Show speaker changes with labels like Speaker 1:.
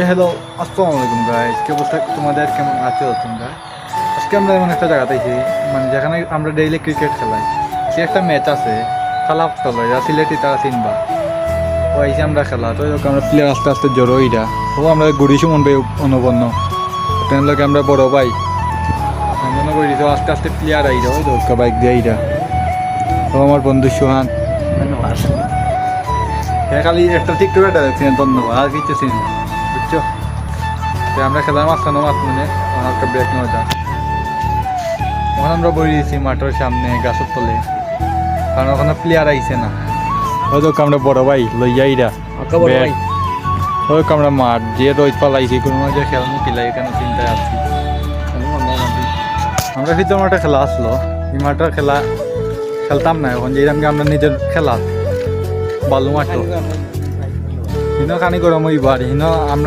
Speaker 1: Hello, আসসালামু আলাইকুম guys. কি অবস্থা তোমাদের, কেমন আছো তোমরা? আজকে আমরা এমন একটা জায়গাতে আইছি, মানে যেখানে আমরা ডেইলি ক্রিকেট খেলাই। সে একটা ম্যাচ আছে, খেলা চলে যা সিলেটি তারা চিনবা। ও আইসি আমরা খেলা, তো এরকম আমরা প্লেয়ার আস্তে আস্তে জড়ো ইরা। ও আমরা ঘুরি সুমন ভাই অনবন্য, তেন লোক আমরা বড় ভাই মনে করি তো আস্তে আস্তে প্লেয়ার আইরা, ওই দোকা বাইক দিয়ে আইরা। ও আমার বন্ধু সোহান, হ্যাঁ খালি একটা টিকটক ধন্যবাদ, আর কিছু চিনি বুঝছো। তো আমরা খেলার মাঝখানে মানে একটা ব্রেক নেওয়া যায়। ওখানে আমরা বই দিয়েছি মাঠের সামনে গাছের তলে, কারণ ওখানে প্লেয়ার আইছে না। হয়তো আমরা বড় ভাই লইয়াইরা ওই আমরা মাঠ যে রোজ পালাইছি কোনো মাঝে খেলানো কিলাই, কেন চিন্তায় আসছি। আমরা ভিতর মাঠে খেলা আসলো, এই মাঠের খেলা খেলতাম না এখন, যেরকম আমরা নিজের খেলা বালু মাঠ হিনো খানি গরম হইবার হিনো আমরা